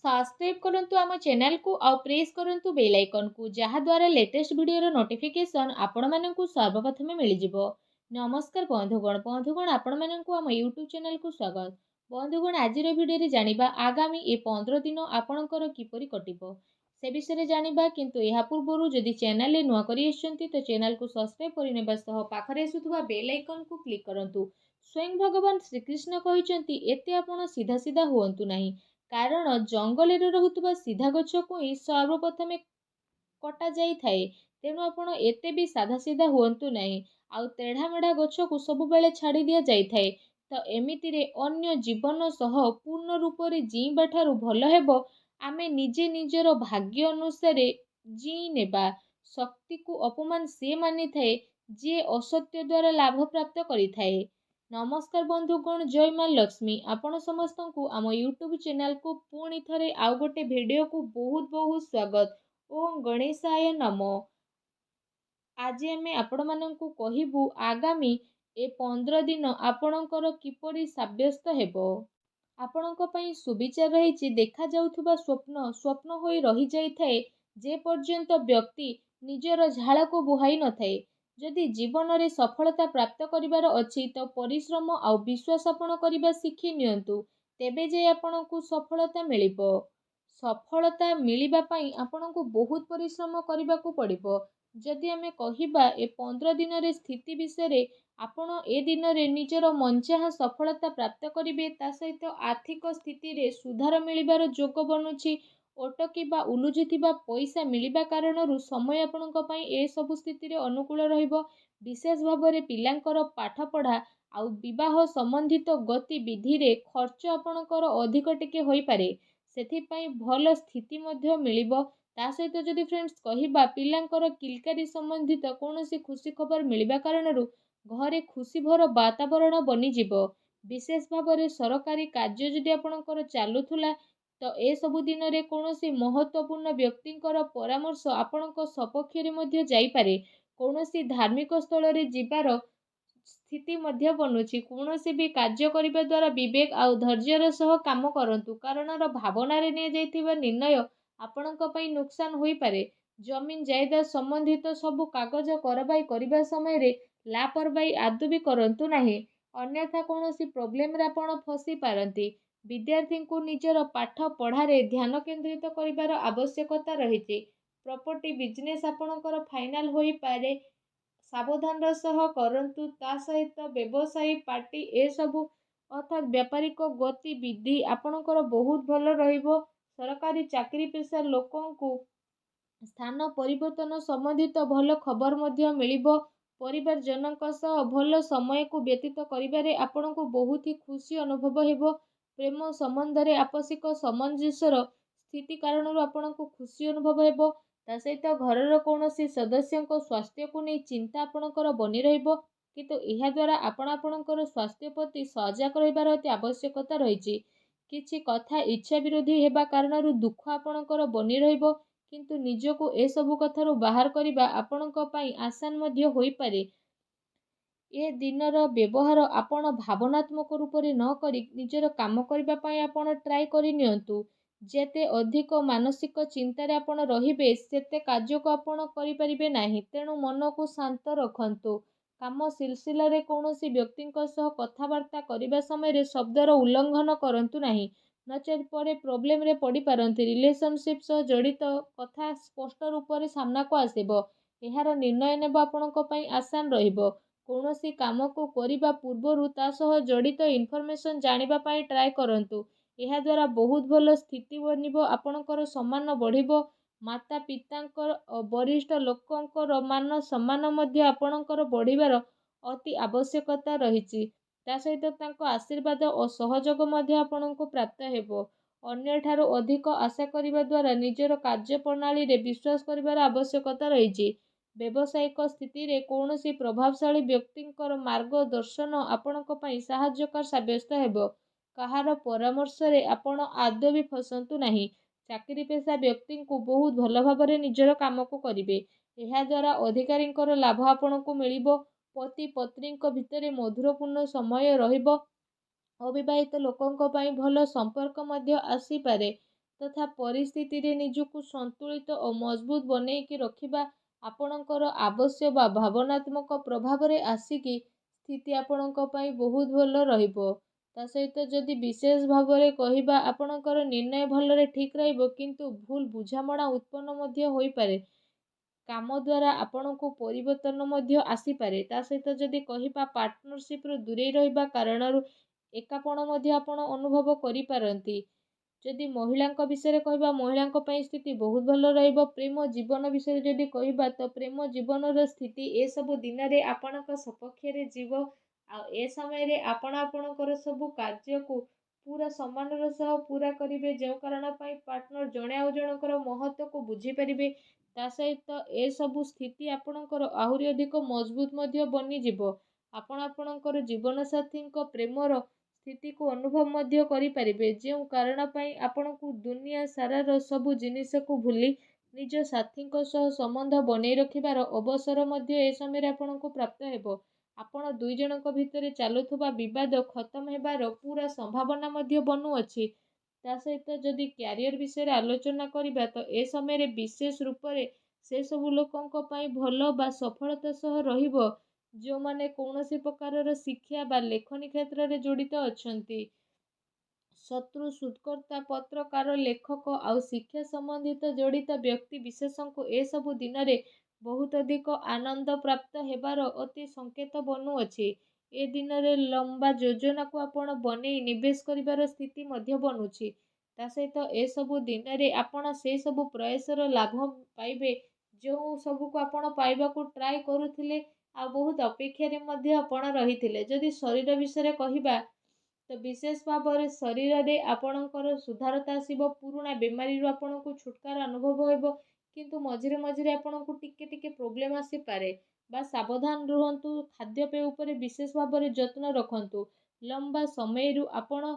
Subscribe करंतु आम channel को आउ प्रेस करंतु बेल आइकन को जहा द्वारा लेटेस्ट वीडियो नोटिफिकेशन आपण मानकु सर्वप्रथमे मिल जिवो। नमस्कार बंधुगण आपण मानकु आम यूट्यूब चैनल को स्वागत। बंधुगण आज वीडियो रे जानिबा आगामी ए 15 दिन आपणकर किपरि कटिबो से विषय जानिबा, किंतु यहा पूर्वरु जदि चैनल रे नुआ करि आछंती तो चैनल को सब्सक्राइब करिनेबा सह पाखरे आसुथुबा बेल आइकन को क्लिक करंतु। स्वयं भगवान श्रीकृष्ण कहिसंती एते आपण सीधा सीधा हुअंतु नाही, कारण जंगल रे रहुतुबा सीधा गछ को ही सर्वप्रथमे कटा जाई थाए। तेणु आपण एते भी साधा सीधा हुअंतु नाही, आउ तेढ़ा मेढ़ा गछ को सब बेले छाड़ी दिया जाई थाए। तो एमिति रे अन्य जीवन सह पूर्ण रूप रे जीवा ठारू भल हेबो आमे निजे निजर भाग्य अनुसार जी नेबा। शक्ति को अपमान से मानि थाए जे असत्य द्वारा लाभ प्राप्त करि थाए। नमस्कार बंधुगण, जय माँ लक्ष्मी। आपण समस्त को आम यूट्यूब चैनल को पुणी थरे आउ गोटे वीडियो को बहुत बहुत स्वागत। ओम गणेशाय नमो। आज आमे आपण माननकु कहिबु आगामी ए 15 दिन आपणकर किपरि साब्यस्त हेबो। आपणक पई सुविचार रहिछि। देखा जाउथुबा स्वप्न स्वप्न होई रहि जाई थाए जे पर्यंत व्यक्ति निजर झाड़ को बुहाई न थाए। जदि जीवन रे सफलता प्राप्त करिवार अछि तो परिश्रम आउ विश्वास आपण करिबा शिखि नियंतु, तेबे जे आपणकु सफलता मिलिबो। सफलता मिलिबा पई आपणकु बहुत परिश्रम करिबाकु पड़िबो। जदि आमे कहिबा ए 15 दिन रे स्थिति विषय आपण ए दिन रे निजर मनचाहा सफलता प्राप्त करिवे, ता सहित आर्थिक स्थिति रे सुधार मिलिबार जोग बनुछि। अटकी बा उलुझिथिबा पैसा मिलिबा कारणरू समय आपणक पई ए सब स्थिति रे अनुकूल रहिबो। विशेष भाବରେ पिलांकर पाठ पढ़ा आउ विवाह संबंधित गतिविधि रे खर्च आपणकर अधिक टिके होई पारे, सेथिपई भल स्थिति मध्य मिलिबो। ता सहित जदि फ्रेंड्स कहिबा पिलांकर किलकारी संबंधित कौनसी खुशी खबर मिलिबा कारणरू घरे खुशी भर वातावरण बनी जिवो। विशेष भाବରେ सरकारी कार्य जदि आपणकर चालुथुला तो ए सबु दिन रे कौनसी महत्वपूर्ण व्यक्तिंकर परामर्श आपणक सपक्ष रे मध्य जाई पारे। कौनसी धार्मिक स्थल रे जिबार स्थिति मध्य बनुछि। कौनसी भी कार्य करिबा द्वारा विवेक आउ धैर्यर सह काम करंतु, कारण भावना रे ने जाइथिबा निर्णय आपणक पई नुकसान होई पारे। जमीन जायदाद संबंधित सबु कागज करबाई करिबा समय रे लापरवाही आदु भी करंतु नाही, अन्यथा कौनसी प्रॉब्लम रे आपण फसी पारंती। विद्यार्थी को निजर पाठ पढ़ारे ध्यान केंद्रित करिबार आवश्यकता रहिछि। प्रॉपर्टी बिजनेस आपणकर फाइनल होई पारे, सावधान सह करंतु। ता सहित व्यवसायी पार्टी ए सबु अर्थात व्यापारिक गतिविधि आपणकर बहुत भल रहिबो। सरकारी चाकरी पेशा लोकंकु स्थान परिवर्तन संबंधित भल खबर मध्य मिलिबो। परिवार जनक सह भल समय को व्यतीत करिबारे आपणको बहुत ही खुशी अनुभव हेबो। प्रेम संबंध रे आपसिक सामंजस्यर स्थिति कारणरू आपणको खुशी अनुभव हेबो। ता सहित घरर कौनसी सदस्यंको स्वास्थ्य को नहीं चिंता आपणकर बनी रहिबो, किंतु एहा द्वारा आपणकर स्वास्थ्य प्रति सजग रहिबार अति आवश्यकता रहिछि। किछि कथा इच्छा विरोधी हेबा कारणरू दुख आपणकर बनी रहिबो, किंतु निजको ए सबु कथारू बाहर करिबा आपणक पई आसान मध्य होई पारे। ए दिनर व्यवहार आपण भावनात्मक रूप रे न करी निजर काम करिबा पई आपण ट्राई करि नियंतु। जेते अधिक मानसिक चिंतारे आपण रहिबे सेते कार्य को आपण करि परिबे नाही। तेणु मन को शांत रखंतु। काम सिलसिला रे कौनसी व्यक्तिंक सह कथावार्ता करिबा समय रे शब्दर उल्लंघन करंतु नाही, नचेत परे प्रॉब्लम रे पड़ी पारंती। रिलेशनशिप सह जड़ित कथा स्पष्ट रूप रे सामना को आसीबो। एहार निर्णय नेबा आपणक पई आसान रहिबो। कौनसी काम को करिबा पूर्वरु ता सह जड़ित इनफॉरमेशन जानिबा पई ट्राई करंतु। एहा द्वारा बहुत भल स्थिति बनिबो। आपणकर सम्मान बढ़िबो। माता पितांकर वरिष्ठ लोकंकर मान सम्मान मध्य आपणकर बढ़िबार अति आवश्यकता रहिछि। ता सहित तांको आशीर्वाद और सहयोग मध्य आपणको प्राप्त हेबो। अन्य ठारो अधिक आशा करिबा द्वारा निजर कार्य प्रणाली रे विश्वास करिबार आवश्यकता रहिछि। व्यावसायिक स्थिति रे कौनसी प्रभावशाली व्यक्तिंकर मार्गदर्शन आपणक पई सहायकर साब्यस्त हेबो। कहार परामर्श रे आपण आदौ भी फसंतु नाही। चाकरी पेशा व्यक्ति को बहुत भल भाବରେ निजर काम को करिवे। एहा द्वारा अधिकारींकर लाभ आपणको मिलिबो। पति पत्नींक भितरे मधुरपूर्ण समय रहिबो। अविवाहित लोकंक पई भल संपर्क मध्य आसी पारे। ତଥା ପରିସ୍ଥିତିରେ ନିଜକୁ ସନ୍ତୁଳିତ ଓ ମଜବୁତ ବନେଇକି ରଖିବା ଆପଣଙ୍କର ଆବଶ୍ୟକ ବା ଭାବନାତ୍ମକ ପ୍ରଭାବରେ ଆସିକି ସ୍ଥିତି ଆପଣଙ୍କ ପାଇଁ ବହୁତ ଭଲ ରହିବ। ତା ସହିତ ଯଦି ବିଶେଷ ଭାବରେ କହିବା ଆପଣଙ୍କର ନିର୍ଣ୍ଣୟ ଭଲରେ ଠିକ୍ ରହିବ, କିନ୍ତୁ ଭୁଲ ବୁଝାମଣା ଉତ୍ପନ୍ନ ମଧ୍ୟ ହୋଇପାରେ। କାମ ଦ୍ୱାରା ଆପଣଙ୍କୁ ପରିବର୍ତ୍ତନ ମଧ୍ୟ ଆସିପାରେ। ତା ସହିତ ଯଦି କହିବା ପାର୍ଟନରସିପ୍ରୁ ଦୂରେଇ ରହିବା କାରଣରୁ ଏକାପଣ ମଧ୍ୟ ଆପଣ ଅନୁଭବ କରିପାରନ୍ତି। ଯଦି ମହିଳାଙ୍କ ବିଷୟରେ କହିବା, ମହିଳାଙ୍କ ପାଇଁ ସ୍ଥିତି ବହୁତ ଭଲ ରହିବ। ପ୍ରେମ ଜୀବନ ବିଷୟରେ ଯଦି କହିବା, ତ ପ୍ରେମ ଜୀବନର ସ୍ଥିତି ଏସବୁ ଦିନରେ ଆପଣଙ୍କ ସପକ୍ଷରେ ଯିବ। ଆଉ ଏ ସମୟରେ ଆପଣ ଆପଣଙ୍କର ସବୁ କାର୍ଯ୍ୟକୁ ପୁରା ସମ୍ମାନର ସହ ପୁରା କରିବେ, ଯେଉଁ କାରଣ ପାଇଁ ପାର୍ଟନର ଜଣେ ଆଉ ଜଣଙ୍କର ମହତ୍ତ୍ୱକୁ ବୁଝିପାରିବେ। ତା ସହିତ ଏସବୁ ସ୍ଥିତି ଆପଣଙ୍କର ଆହୁରି ଅଧିକ ମଜବୁତ ମଧ୍ୟ ବନିଯିବ। ଆପଣ ଆପଣଙ୍କର ଜୀବନସାଥୀଙ୍କ ପ୍ରେମର ସ୍ଥିତିକୁ ଅନୁଭବ ମଧ୍ୟ କରିପାରିବେ, ଯେଉଁ କାରଣ ପାଇଁ ଆପଣଙ୍କୁ ଦୁନିଆ ସାରାର ସବୁ ଜିନିଷକୁ ଭୁଲି ନିଜ ସାଥୀଙ୍କ ସହ ସମ୍ବନ୍ଧ ବନେଇ ରଖିବାର ଅବସର ମଧ୍ୟ ଏ ସମୟରେ ଆପଣଙ୍କୁ ପ୍ରାପ୍ତ ହେବ। ଆପଣ ଦୁଇ ଜଣଙ୍କ ଭିତରେ ଚାଲୁଥିବା ବିବାଦ ଖତମ ହେବାର ପୁରା ସମ୍ଭାବନା ମଧ୍ୟ ବନୁଅଛି। ତା ସହିତ ଯଦି କ୍ୟାରିୟର ବିଷୟରେ ଆଲୋଚନା କରିବା, ତ ଏ ସମୟରେ ବିଶେଷ ରୂପରେ ସେ ସବୁ ଲୋକଙ୍କ ପାଇଁ ଭଲ ବା ସଫଳତା ସହ ରହିବ ଯେଉଁମାନେ କୌଣସି ପ୍ରକାରର ଶିକ୍ଷା ବା ଲେଖନୀ କ୍ଷେତ୍ରରେ ଜଡ଼ିତ ଅଛନ୍ତି। ଶତ୍ରୁ, ଶୋଧକର୍ତ୍ତା, ପତ୍ରକାର, ଲେଖକ ଆଉ ଶିକ୍ଷା ସମ୍ବନ୍ଧିତ ଜଡ଼ିତ ବ୍ୟକ୍ତି ବିଶେଷଙ୍କୁ ଏସବୁ ଦିନରେ ବହୁତ ଅଧିକ ଆନନ୍ଦ ପ୍ରାପ୍ତ ହେବାର ଅତି ସଂକେତ ବନୁଅଛି। ଏ ଦିନରେ ଲମ୍ବା ଯୋଜନାକୁ ଆପଣ ବନେଇ ନିବେଶ କରିବାର ସ୍ଥିତି ମଧ୍ୟ ବନୁଛି। ତା ସହିତ ଏସବୁ ଦିନରେ ଆପଣ ସେ ସବୁ ପ୍ରୟାସର ଲାଭ ପାଇବେ ଯେଉଁ ସବୁକୁ ଆପଣ ପାଇବାକୁ ଟ୍ରାଏ କରୁଥିଲେ ଆଉ ବହୁତ ଅପେକ୍ଷାରେ ମଧ୍ୟ ଆପଣ ରହିଥିଲେ। ଯଦି ଶରୀର ବିଷୟରେ କହିବା, ତ ବିଶେଷ ଭାବରେ ଶରୀରରେ ଆପଣଙ୍କର ସୁଧାରତା ଆସିବ। ପୁରୁଣା ବେମାରୀରୁ ଆପଣଙ୍କୁ ଛୁଟକାରା ଅନୁଭବ ହେବ, କିନ୍ତୁ ମଝିରେ ମଝିରେ ଆପଣଙ୍କୁ ଟିକେ ଟିକେ ପ୍ରୋବ୍ଲେମ୍ ଆସିପାରେ। ବା ସାବଧାନ ରୁହନ୍ତୁ। ଖାଦ୍ୟପେୟ ଉପରେ ବିଶେଷ ଭାବରେ ଯତ୍ନ ରଖନ୍ତୁ। ଲମ୍ବା ସମୟରୁ ଆପଣ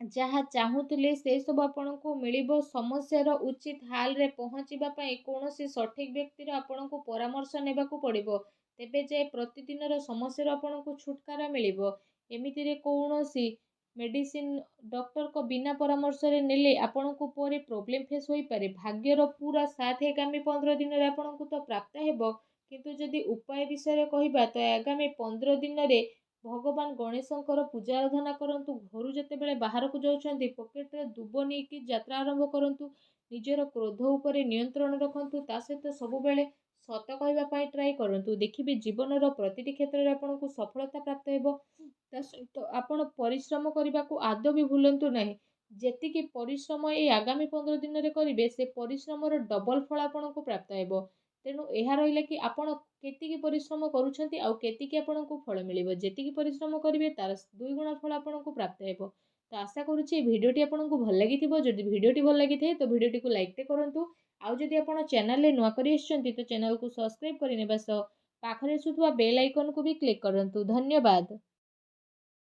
ଯାହା ଚାହୁଁଥିଲେ ସେ ସବୁ ଆପଣଙ୍କୁ ମିଳିବ। ସମସ୍ୟାର ଉଚିତ ହାଲରେ ପହଞ୍ଚିବା ପାଇଁ କୌଣସି ସଠିକ୍ ବ୍ୟକ୍ତିର ଆପଣଙ୍କୁ ପରାମର୍ଶ ନେବାକୁ ପଡ଼ିବ। ତେବେ ଯାଇ ପ୍ରତିଦିନର ସମସ୍ୟାରୁ ଆପଣଙ୍କୁ ଛୁଟକାରା ମିଳିବ। ଏମିତିରେ କୌଣସି ମେଡ଼ିସିନ ଡକ୍ଟରଙ୍କ ବିନା ପରାମର୍ଶରେ ନେଲେ ଆପଣଙ୍କୁ ପରେ ପ୍ରୋବ୍ଲେମ୍ ଫେସ୍ ହୋଇପାରେ। ଭାଗ୍ୟର ପୁରା ସାଥ ଆଗାମୀ 15 ଦିନରେ ଆପଣଙ୍କୁ ତ ପ୍ରାପ୍ତ ହେବ, କିନ୍ତୁ ଯଦି ଉପାୟ ବିଷୟରେ କହିବା, ତ ଆଗାମୀ 15 ଦିନରେ ଭଗବାନ ଗଣେଶଙ୍କର ପୂଜା ଆରାଧନା କରନ୍ତୁ। ଘରୁ ଯେତେବେଳେ ବାହାରକୁ ଯାଉଛନ୍ତି ପକେଟରେ ଦୁବ ନେଇକି ଯାତ୍ରା ଆରମ୍ଭ କରନ୍ତୁ। ନିଜର କ୍ରୋଧ ଉପରେ ନିୟନ୍ତ୍ରଣ ରଖନ୍ତୁ। ତା ସହିତ ସବୁବେଳେ ସତ କହିବା ପାଇଁ ଟ୍ରାଏ କରନ୍ତୁ। ଦେଖିବେ ଜୀବନର ପ୍ରତିଟି କ୍ଷେତ୍ରରେ ଆପଣଙ୍କୁ ସଫଳତା ପ୍ରାପ୍ତ ହେବ। ତା ସହିତ ଆପଣ ପରିଶ୍ରମ କରିବାକୁ ଆଦୌ ବି ଭୁଲନ୍ତୁ ନାହିଁ। ଯେତିକି ପରିଶ୍ରମ ଏଇ ଆଗାମୀ 15 ଦିନରେ କରିବେ, ସେ ପରିଶ୍ରମର ଡବଲ ଫଳ ଆପଣଙ୍କୁ ପ୍ରାପ୍ତ ହେବ। ତେଣୁ ଏହା ରହିଲା କି ଆପଣ କେତିକି ପରିଶ୍ରମ କରୁଛନ୍ତି ଆଉ କେତିକି ଆପଣଙ୍କୁ ଫଳ ମିଳିବ। ଯେତିକି ପରିଶ୍ରମ କରିବେ ତାର 2 ଗୁଣ ଫଳ ଆପଣଙ୍କୁ ପ୍ରାପ୍ତ ହେବ। ତ ଆଶା କରୁଛି এই ଭିଡ଼ିଓଟି ଆପଣଙ୍କୁ ଭଲ ଲାଗିଥିବ। ଯଦି ଭିଡ଼ିଓଟି ଭଲ ଲାଗିଥାଏ ତ ଭିଡ଼ିଓଟିକୁ ଲାଇକ୍ଟେ କରନ୍ତୁ। ଆଉ ଯଦି ଆପଣ ଚ୍ୟାନେଲରେ ନୂଆ କରି ଆସିଛନ୍ତି ତ ଚ୍ୟାନେଲକୁ ସବସ୍କ୍ରାଇବ୍ କରିନେବା ସହ ପାଖରେ ଆସୁଥିବା ବେଲ୍ ଆଇକନକୁ ବି କ୍ଲିକ୍ କରନ୍ତୁ। ଧନ୍ୟବାଦ।